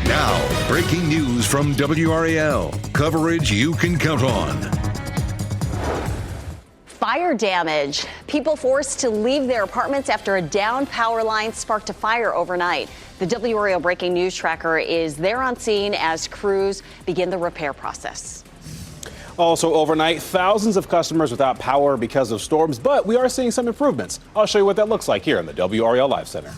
Now, breaking news from WRAL. Coverage you can count on. Fire damage. People forced to leave their apartments after a downed power line sparked a fire overnight. The WRAL breaking news tracker is there on scene as crews begin the repair process. Also overnight, thousands of customers without power because of storms, but we are seeing some improvements. I'll show you what that looks like here in the WRAL Live Center.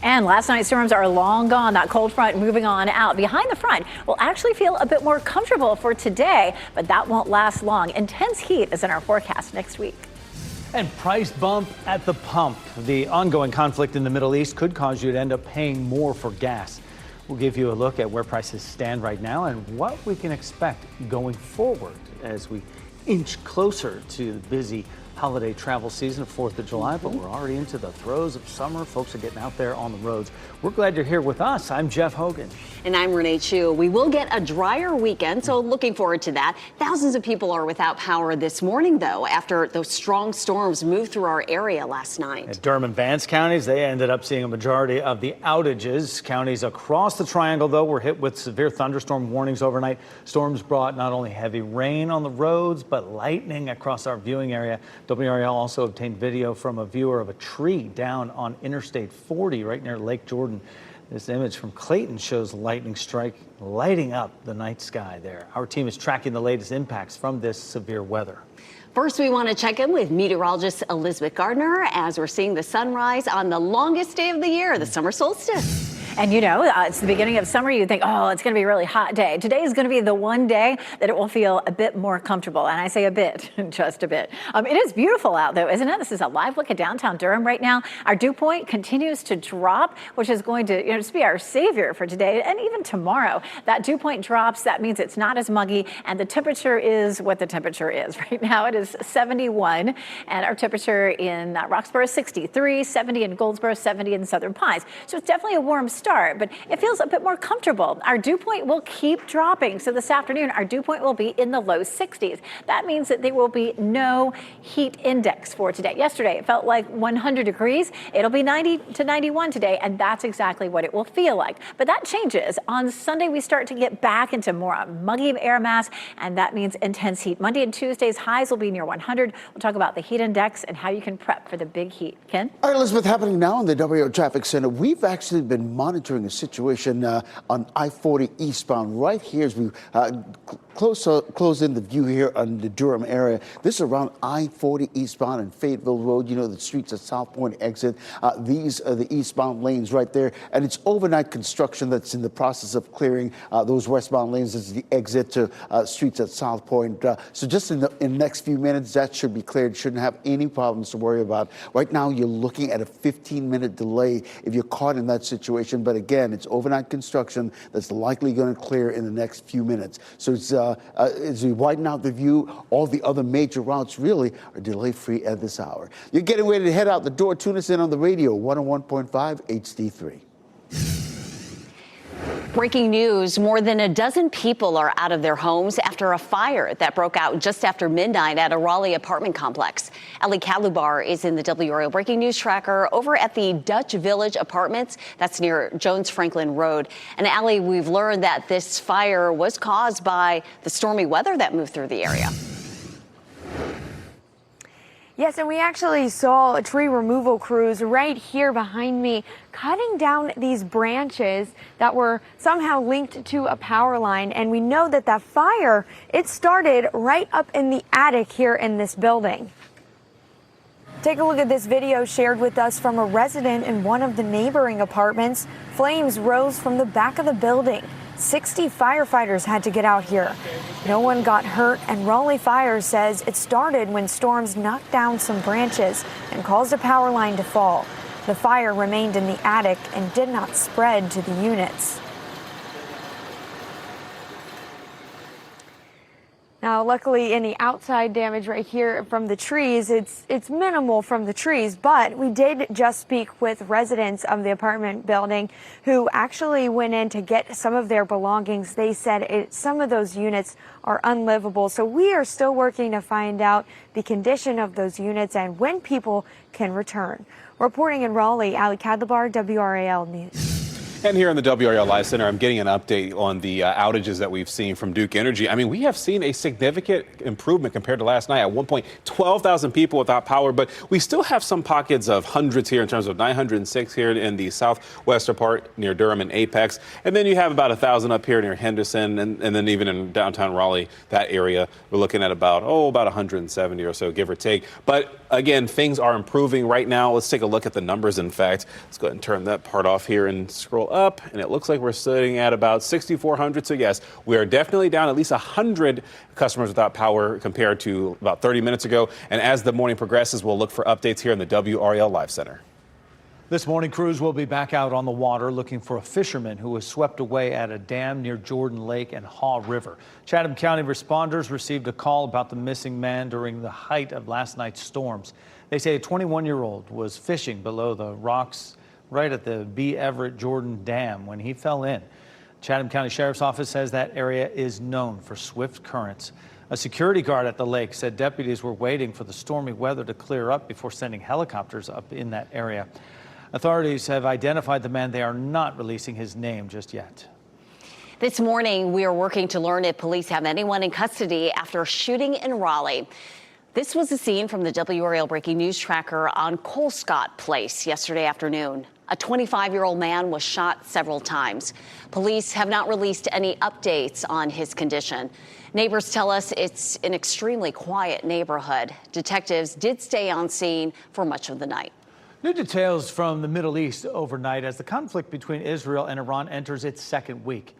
And last night's storms are long gone. That cold front moving on out. Behind the front will actually feel a bit more comfortable for today, but that won't last long. Intense heat is in our forecast next week. And price bump at the pump. The ongoing conflict in the Middle East could cause you to end up paying more for gas. We'll give you a look at where prices stand right now and what we can expect going forward as we inch closer to the busy holiday travel season of 4th of July, but we're already into the throes of summer. Folks are getting out there on the roads. We're glad you're here with us. I'm Jeff Hogan. And I'm Renee Chu. We will get a drier weekend, so looking forward to that. Thousands of people are without power this morning, though, after those strong storms moved through our area last night. At Durham and Vance counties, they ended up seeing a majority of the outages. Counties across the triangle, though, were hit with severe thunderstorm warnings overnight. Storms brought not only heavy rain on the roads, but lightning across our viewing area. WRAL also obtained video from a viewer of a tree down on Interstate 40 right near Lake Jordan. This image from Clayton shows lightning strike lighting up the night sky there. Our team is tracking the latest impacts from this severe weather. First, we want to check in with meteorologist Elizabeth Gardner as we're seeing the sunrise on the longest day of the year, the summer solstice. And you know, it's the beginning of summer. You think, oh, it's going to be a really hot day. Today is going to be the one day that it will feel a bit more comfortable. And I say a bit, just a bit. It is beautiful out, though, isn't it? This is a live look at downtown Durham right now. Our dew point continues to drop, which is going to just be our savior for today and even tomorrow. That dew point drops. That means it's not as muggy. And the temperature is what the temperature is. Right now it is 71. And our temperature in Roxborough is 63, 70 in Goldsboro, 70 in Southern Pines. So it's definitely a warm start, but it feels a bit more comfortable. Our dew point will keep dropping. So this afternoon, our dew point will be in the low 60s. That means that there will be no heat index for today. Yesterday, it felt like 100 degrees. It'll be 90 to 91 today, and that's exactly what it will feel like. But that changes. On Sunday, we start to get back into more muggy air mass, and that means intense heat. Monday and Tuesday's highs will be near 100. We'll talk about the heat index and how you can prep for the big heat. Ken? All right, Elizabeth, happening now in the WRAL Traffic Center. We've actually been monitoring a situation on I-40 eastbound right here as we close in the view here on the Durham area. This is around I-40 eastbound and Fayetteville Road. You know, the streets at South Point exit. These are the eastbound lanes right there. And it's overnight construction that's in the process of clearing those westbound lanes as the exit to streets at South Point. So just in the next few minutes, that should be cleared. Shouldn't have any problems to worry about. Right now, you're looking at a 15-minute delay if you're caught in that situation. But again, it's overnight construction that's likely going to clear in the next few minutes. So it's as we widen out the view, all the other major routes really are delay-free at this hour. You're getting ready to head out the door. Tune us in on the radio, 101.5 HD3. Breaking news, more than a dozen people are out of their homes after a fire that broke out just after midnight at a Raleigh apartment complex. Ali Kalubar is in the WRAL Breaking News Tracker over at the Dutch Village Apartments. That's near Jones Franklin Road. And Ali, we've learned that this fire was caused by the stormy weather that moved through the area. Yes, and we actually saw tree removal crews right here behind me cutting down these branches that were somehow linked to a power line. And we know that that fire, it started right up in the attic here in this building. Take a look at this video shared with us from a resident in one of the neighboring apartments. Flames rose from the back of the building. 60 firefighters had to get out here. No one got hurt, and Raleigh Fire says it started when storms knocked down some branches and caused a power line to fall. The fire remained in the attic and did not spread to the units. Now, luckily, any outside damage right here from the trees, it's minimal from the trees, but we did just speak with residents of the apartment building who actually went in to get some of their belongings. They said some of those units are unlivable, so we are still working to find out the condition of those units and when people can return. Reporting in Raleigh, Ali Kadlabar, WRAL News. And here in the WRAL Live Center, I'm getting an update on the outages that we've seen from Duke Energy. I mean, we have seen a significant improvement compared to last night. At one point, 12,000 people without power, but we still have some pockets of hundreds here in terms of 906 here in the southwestern part near Durham and Apex. And then you have about 1,000 up here near Henderson, and then even in downtown Raleigh, that area, we're looking at about 170 or so, give or take. But again, things are improving right now. Let's take a look at the numbers, in fact. Let's go ahead and turn that part off here and scroll up. And it looks like we're sitting at about 6,400. So yes, we are definitely down at least 100 customers without power compared to about 30 minutes ago. And as the morning progresses, we'll look for updates here in the WRAL Live Center. This morning, crews will be back out on the water looking for a fisherman who was swept away at a dam near Jordan Lake and Haw River. Chatham County responders received a call about the missing man during the height of last night's storms. They say a 21-year-old was fishing below the rocks right at the B. Everett Jordan Dam when he fell in. Chatham County Sheriff's Office says that area is known for swift currents. A security guard at the lake said deputies were waiting for the stormy weather to clear up before sending helicopters up in that area. Authorities have identified the man. They are not releasing his name just yet. This morning, we are working to learn if police have anyone in custody after a shooting in Raleigh. This was a scene from the WRAL Breaking News Tracker on Colescott Place yesterday afternoon. A 25-year-old man was shot several times. Police have not released any updates on his condition. Neighbors tell us it's an extremely quiet neighborhood. Detectives did stay on scene for much of the night. New details from the Middle East overnight as the conflict between Israel and Iran enters its second week.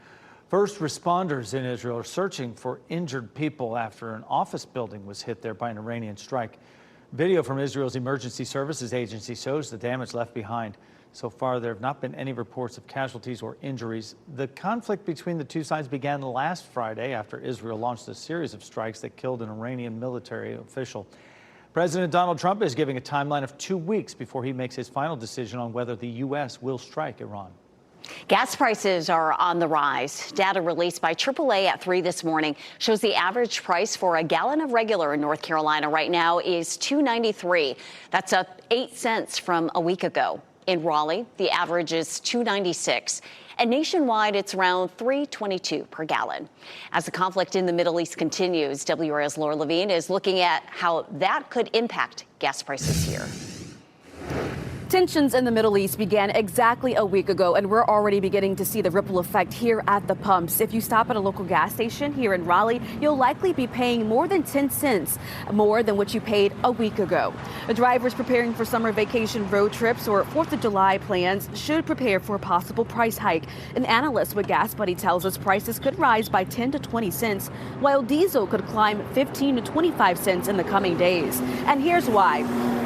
First responders in Israel are searching for injured people after an office building was hit there by an Iranian strike. Video from Israel's Emergency Services Agency shows the damage left behind. So far, there have not been any reports of casualties or injuries. The conflict between the two sides began last Friday after Israel launched a series of strikes that killed an Iranian military official. President Donald Trump is giving a timeline of 2 weeks before he makes his final decision on whether the U.S. will strike Iran. Gas prices are on the rise. Data released by AAA at 3 this morning shows the average price for a gallon of regular in North Carolina right now is $2.93. That's up 8 cents from a week ago. In Raleigh, the average is $2.96. And nationwide, it's around $3.22 per gallon. As the conflict in the Middle East continues, WRAL's Laura Levine is looking at how that could impact gas prices here. Tensions in the Middle East began exactly a week ago, and we're already beginning to see the ripple effect here at the pumps. If you stop at a local gas station here in Raleigh, you'll likely be paying more than 10 cents more than what you paid a week ago. The drivers preparing for summer vacation road trips or 4th of July plans should prepare for a possible price hike. An analyst with Gas Buddy tells us prices could rise by 10 to 20 cents, while diesel could climb 15 to 25 cents in the coming days. And here's why.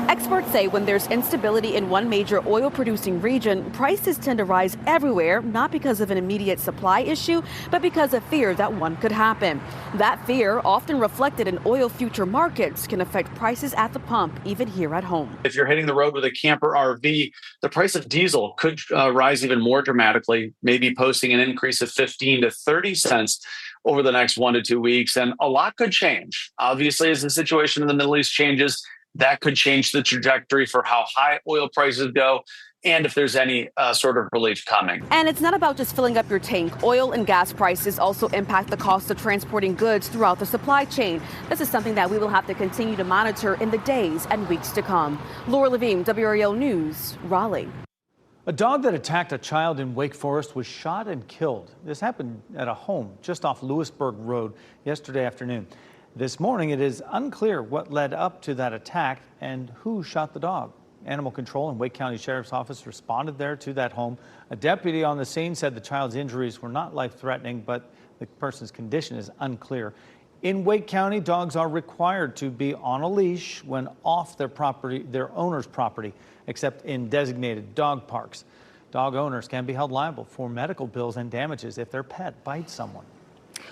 Experts say when there's instability in one major oil-producing region, prices tend to rise everywhere, not because of an immediate supply issue, but because of fear that one could happen. That fear, often reflected in oil future markets, can affect prices at the pump, even here at home. If you're hitting the road with a camper RV, the price of diesel could rise even more dramatically, maybe posting an increase of 15 to 30 cents over the next 1 to 2 weeks. And a lot could change. Obviously, as the situation in the Middle East changes, that could change the trajectory for how high oil prices go and if there's any sort of relief coming. And it's not about just filling up your tank. Oil and gas prices also impact the cost of transporting goods throughout the supply chain. This is something that we will have to continue to monitor in the days and weeks to come. Laura Levine, WRAL News, Raleigh. A dog that attacked a child in Wake Forest was shot and killed. This happened at a home just off Lewisburg Road yesterday afternoon. This morning, it is unclear what led up to that attack and who shot the dog. Animal Control and Wake County Sheriff's Office responded there to that home. A deputy on the scene said the child's injuries were not life-threatening, but the person's condition is unclear. In Wake County, dogs are required to be on a leash when off their property, their owner's property, except in designated dog parks. Dog owners can be held liable for medical bills and damages if their pet bites someone.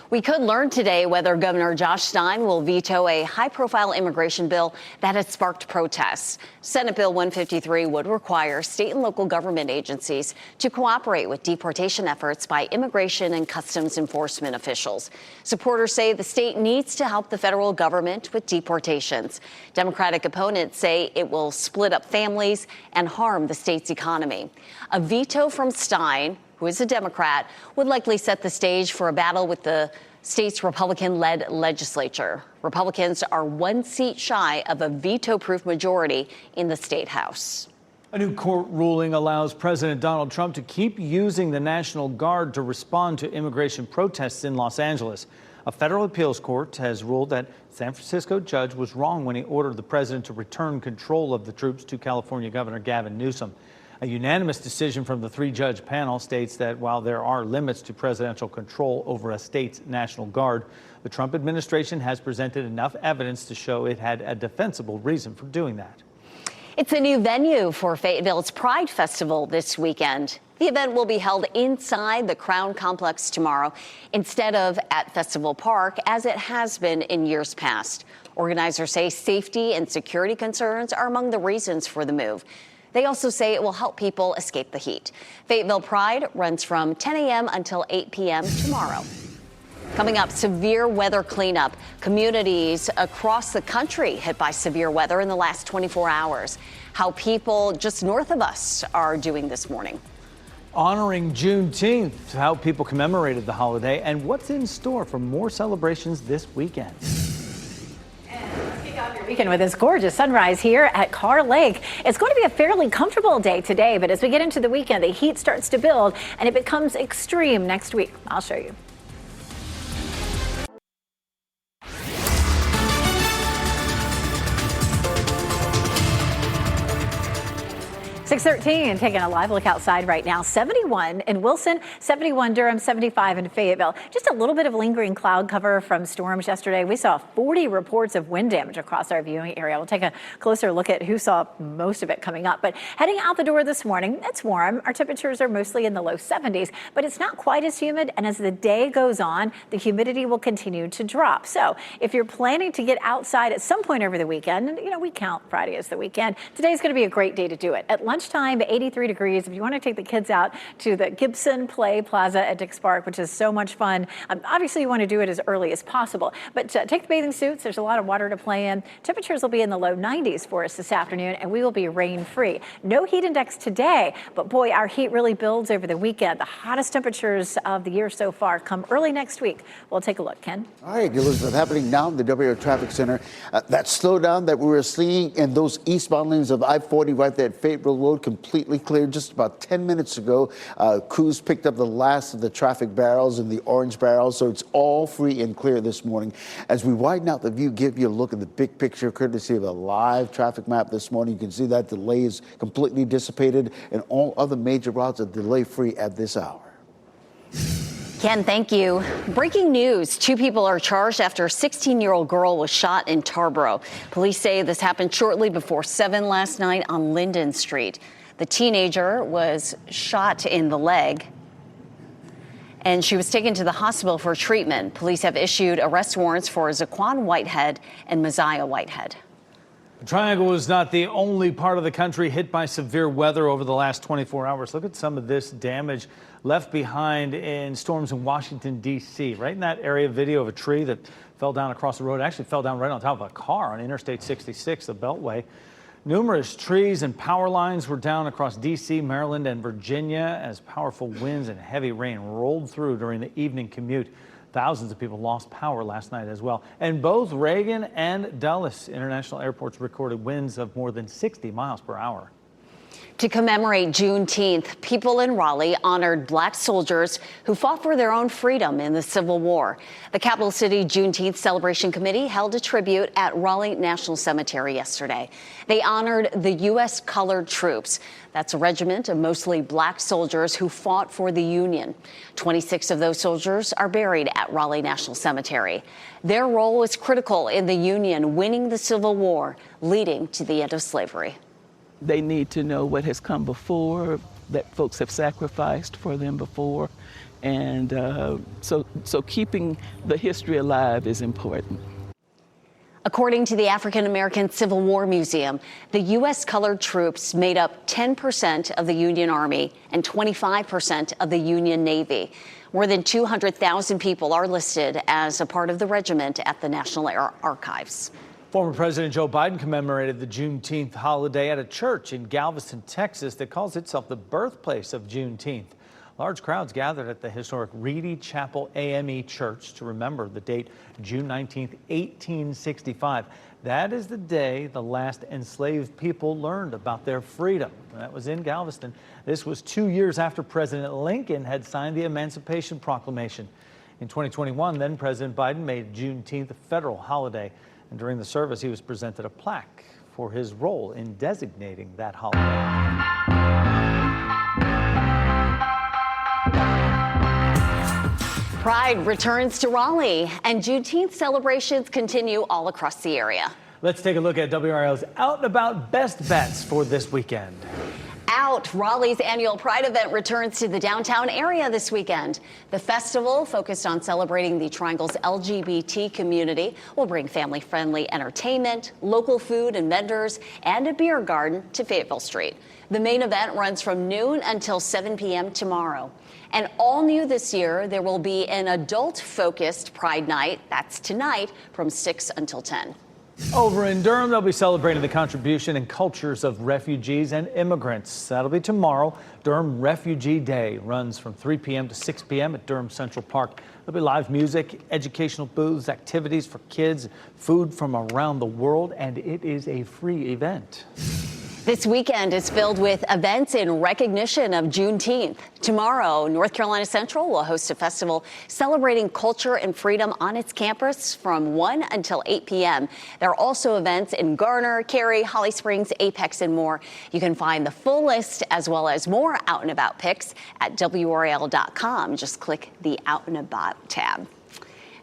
We could learn today whether Governor Josh Stein will veto a high-profile immigration bill that has sparked protests. Senate Bill 153 would require state and local government agencies to cooperate with deportation efforts by immigration and customs enforcement officials. Supporters say the state needs to help the federal government with deportations. Democratic opponents say it will split up families and harm the state's economy. A veto from Stein who is a Democrat, would likely set the stage for a battle with the state's Republican-led legislature. Republicans are 1 seat shy of a veto-proof majority in the state House. A new court ruling allows President Donald Trump to keep using the National Guard to respond to immigration protests in Los Angeles. A federal appeals court has ruled that San Francisco judge was wrong when he ordered the president to return control of the troops to California Governor Gavin Newsom. A unanimous decision from the 3-judge panel states that while there are limits to presidential control over a state's National Guard, the Trump administration has presented enough evidence to show it had a defensible reason for doing that. It's a new venue for Fayetteville's Pride Festival this weekend. The event will be held inside the Crown Complex tomorrow instead of at Festival Park, as it has been in years past. Organizers say safety and security concerns are among the reasons for the move. They also say it will help people escape the heat. Fayetteville Pride runs from 10 a.m. until 8 p.m. tomorrow. Coming up, severe weather cleanup. Communities across the country hit by severe weather in the last 24 hours. How people just north of us are doing this morning. Honoring Juneteenth, how people commemorated the holiday, and what's in store for more celebrations this weekend. Weekend with this gorgeous sunrise here at Carr Lake. It's going to be a fairly comfortable day today, but as we get into the weekend, the heat starts to build and it becomes extreme next week. I'll show you. 6:13, taking a live look outside right now. 71 in Wilson, 71 Durham, 75 in Fayetteville. Just a little bit of lingering cloud cover from storms yesterday. We saw 40 reports of wind damage across our viewing area. We'll take a closer look at who saw most of it coming up. But heading out the door this morning, it's warm. Our temperatures are mostly in the low 70s, but it's not quite as humid. And as the day goes on, the humidity will continue to drop. So if you're planning to get outside at some point over the weekend, and we count Friday as the weekend, today's going to be a great day to do it. At lunchtime, 83 degrees. If you want to take the kids out to the Gibson Play Plaza at Dix Park, which is so much fun, obviously you want to do it as early as possible. But take the bathing suits. There's a lot of water to play in. Temperatures will be in the low 90s for us this afternoon, and we will be rain-free. No heat index today, but boy, our heat really builds over the weekend. The hottest temperatures of the year so far come early next week. We'll take a look, Ken. All right, Elizabeth, happening now in the WRAL Traffic Center. That slowdown that we were seeing in those eastbound lanes of I-40 right there at Fayetteville Road completely cleared just about 10 minutes ago. Crews picked up the last of the traffic barrels and the orange barrels, so it's all free and clear this morning. As we widen out the view, give you a look at the big picture courtesy of a live traffic map this morning. You can see that delay is completely dissipated and all other major routes are delay-free at this hour. Ken, thank you. Breaking news. 2 people are charged after a 16-year-old girl was shot in Tarboro. Police say this happened shortly before 7 last night on Linden Street. The teenager was shot in the leg, and she was taken to the hospital for treatment. Police have issued arrest warrants for Zaquan Whitehead and Messiah Whitehead. The Triangle is not the only part of the country hit by severe weather over the last 24 hours. Look at some of this damage left behind in storms in Washington, D.C. Right in that area, video of a tree that fell down across the road. It actually fell down right on top of a car on Interstate 66, the Beltway. Numerous trees and power lines were down across D.C., Maryland, and Virginia as powerful winds and heavy rain rolled through during the evening commute. Thousands of people lost power last night as well. And both Reagan and Dulles International Airports recorded winds of more than 60 miles per hour. To commemorate Juneteenth, people in Raleigh honored Black soldiers who fought for their own freedom in the Civil War. The Capital City Juneteenth Celebration Committee held a tribute at Raleigh National Cemetery yesterday. They honored the U.S. Colored Troops. That's a regiment of mostly Black soldiers who fought for the Union. 26 of those soldiers are buried at Raleigh National Cemetery. Their role was critical in the Union winning the Civil War, leading to the end of slavery. They need to know what has come before, that folks have sacrificed for them before. And so keeping the history alive is important. According to the African American Civil War Museum, the U.S. colored troops made up 10% of the Union Army and 25% of the Union Navy. More than 200,000 people are listed as a part of the regiment at the National Archives. Former President Joe Biden commemorated the Juneteenth holiday at a church in Galveston, Texas that calls itself the birthplace of Juneteenth. Large crowds gathered at the historic Reedy Chapel AME Church to remember the date June 19th, 1865. That is the day the last enslaved people learned about their freedom. That was in Galveston. This was 2 years after President Lincoln had signed the Emancipation Proclamation. In 2021, then President Biden made Juneteenth a federal holiday. And during the service, he was presented a plaque for his role in designating that holiday. Pride returns to Raleigh, and Juneteenth celebrations continue all across the area. Let's take a look at WRAL's Out and About Best Bets for this weekend. Out, Raleigh's annual Pride event returns to the downtown area this weekend. The festival, focused on celebrating the Triangle's LGBT community, will bring family-friendly entertainment, local food and vendors, and a beer garden to Fayetteville Street. The main event runs from noon until 7 p.m. tomorrow. And all new this year, there will be an adult-focused Pride Night. That's tonight from 6 until 10. Over in Durham, they'll be celebrating the contribution and cultures of refugees and immigrants. That'll be tomorrow. Durham Refugee Day runs from 3 p.m. to 6 p.m. at Durham Central Park. There'll be live music, educational booths, activities for kids, food from around the world, and it is a free event. This weekend is filled with events in recognition of Juneteenth. Tomorrow, North Carolina Central will host a festival celebrating culture and freedom on its campus from 1 until 8 p.m. There are also events in Garner, Cary, Holly Springs, Apex, and more. You can find the full list as well as more Out and About pics at WRAL.com. Just click the Out and About tab.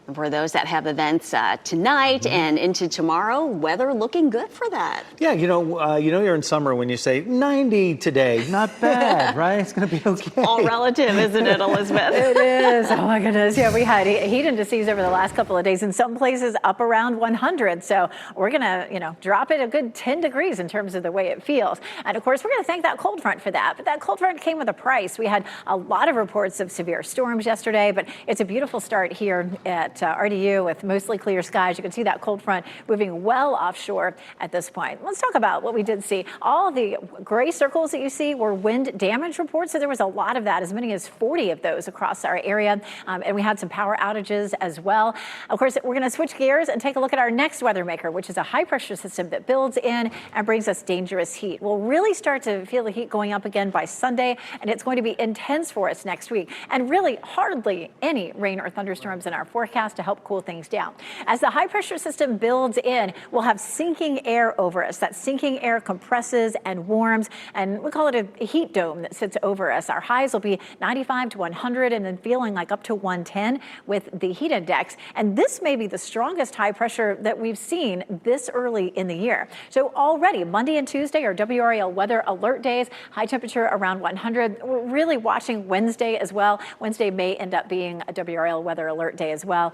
And for those that have events tonight and into tomorrow, weather looking good for that. Yeah, you're in summer when you say 90 today. Not bad, right? It's going to be okay. All relative, isn't it, Elizabeth? It is. Oh, my goodness. Yeah, we had heat indices over the last couple of days, in some places up around 100. So we're going to, drop it a good 10 degrees in terms of the way it feels. And, of course, we're going to thank that cold front for that. But that cold front came with a price. We had a lot of reports of severe storms yesterday, but it's a beautiful start here at RDU with mostly clear skies. You can see that cold front moving well offshore at this point. Let's talk about what we did see. All the gray circles that you see were wind damage reports. So there was a lot of that, as many as 40 of those across our area. And we had some power outages as well. Of course, we're going to switch gears and take a look at our next weather maker, which is a high pressure system that builds in and brings us dangerous heat. We'll really start to feel the heat going up again by Sunday, and it's going to be intense for us next week. And really hardly any rain or thunderstorms in our forecast to help cool things down. As the high pressure system builds in, we'll have sinking air over us. That sinking air compresses and warms, and we call it a heat dome that sits over us. Our highs will be 95 to 100 and then feeling like up to 110 with the heat index. And this may be the strongest high pressure that we've seen this early in the year. So already Monday and Tuesday are WRAL weather alert days, high temperature around 100. We're really watching Wednesday as well. Wednesday may end up being a WRAL weather alert day as well.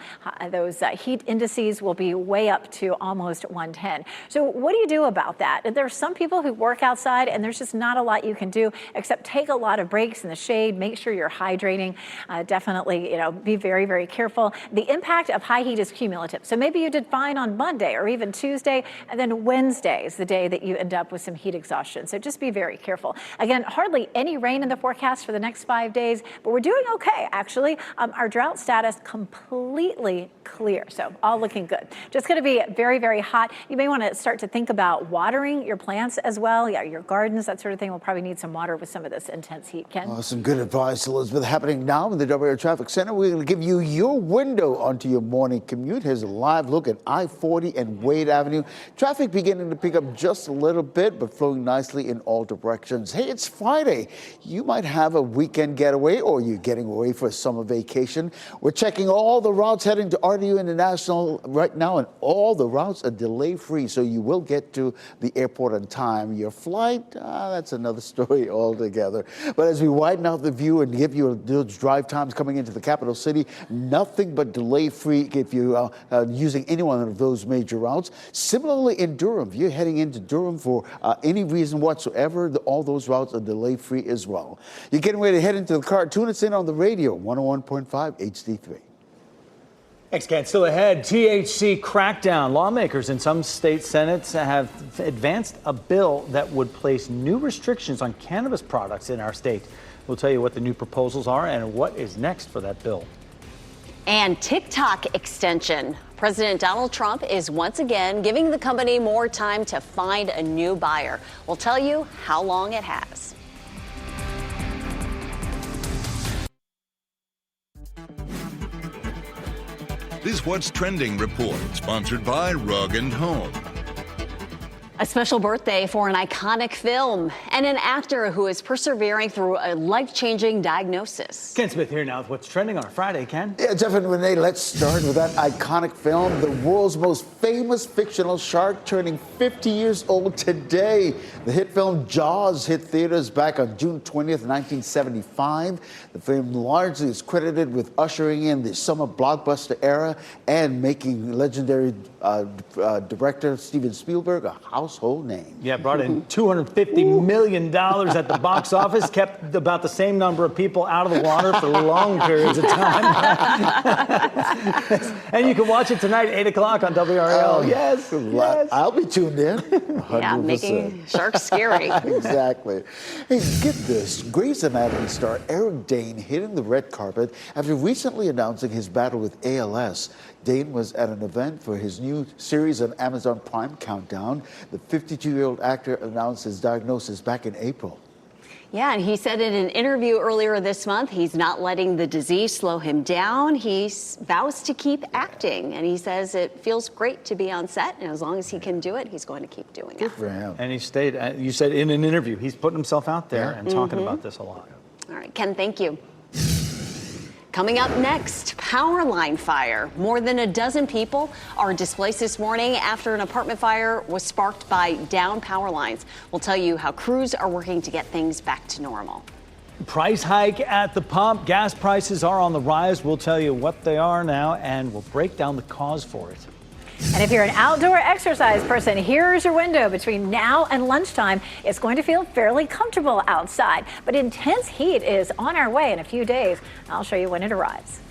Those heat indices will be way up to almost 110. So what do you do about that? There are some people who work outside and there's just not a lot you can do except take a lot of breaks in the shade, make sure you're hydrating. Definitely, be very, very careful. The impact of high heat is cumulative. So maybe you did fine on Monday or even Tuesday, and then Wednesday is the day that you end up with some heat exhaustion. So just be very careful. Again, hardly any rain in the forecast for the next 5 days, but we're doing okay, actually. Our drought status completely clear. So all looking good. Just going to be very, very hot. You may want to start to think about watering your plants as well. Yeah, your gardens, that sort of thing. Will probably need some water with some of this intense heat, Ken. Some good advice, Elizabeth. Happening now in the WRAL Traffic Center. We're going to give you your window onto your morning commute. Here's a live look at I-40 and Wade Avenue. Traffic beginning to pick up just a little bit, but flowing nicely in all directions. Hey, it's Friday. You might have a weekend getaway or you're getting away for a summer vacation. We're checking all the routes heading to RDU International right now, and all the routes are delay-free, so you will get to the airport on time. Your flight, that's another story altogether. But as we widen out the view and give you those drive times coming into the capital city, nothing but delay-free if you're using any one of those major routes. Similarly in Durham, if you're heading into Durham for any reason whatsoever, all those routes are delay-free as well. You're getting ready to head into the car. Tune us in on the radio, 101.5 HD3. Thanks, Ken. Still ahead, THC crackdown. Lawmakers in some state senates have advanced a bill that would place new restrictions on cannabis products in our state. We'll tell you what the new proposals are and what is next for that bill. And TikTok extension. President Donald Trump is once again giving the company more time to find a new buyer. We'll tell you how long it has. This What's Trending report, sponsored by Rug & Home. A special birthday for an iconic film and an actor who is persevering through a life-changing diagnosis. Ken Smith here now with What's Trending on a Friday, Ken. Yeah, Jeff and Renee, let's start with that iconic film, the world's most famous fictional shark turning 50 years old today. The hit film Jaws hit theaters back on June 20th, 1975. The film largely is credited with ushering in the summer blockbuster era and making legendary director Steven Spielberg a household name. Yeah, brought in $250 million at the box office, kept about the same number of people out of the water for long periods of time. And you can watch it tonight, 8 o'clock on WRAL. Yes. I'll be tuned in. 100%. Yeah, making sharks scary. Exactly. Hey, get this. Grey's Anatomy star Eric Dane hitting the red carpet after recently announcing his battle with ALS. Dane was at an event for his new series on Amazon Prime, Countdown. The 52-year-old actor announced his diagnosis back in April. Yeah, and he said in an interview earlier this month, he's not letting the disease slow him down. He vows to keep acting, and he says it feels great to be on set, and as long as he can do it, he's going to keep doing it. Good for him. And he stayed, you said in an interview, he's putting himself out there and talking about this a lot. All right, Ken, thank you. Coming up next, power line fire. More than a dozen people are displaced this morning after an apartment fire was sparked by downed power lines. We'll tell you how crews are working to get things back to normal. Price hike at the pump. Gas prices are on the rise. We'll tell you what they are now, and we'll break down the cause for it. And if you're an outdoor exercise person, here's your window. Between now and lunchtime, it's going to feel fairly comfortable outside, but intense heat is on our way in a few days. I'll show you when it arrives.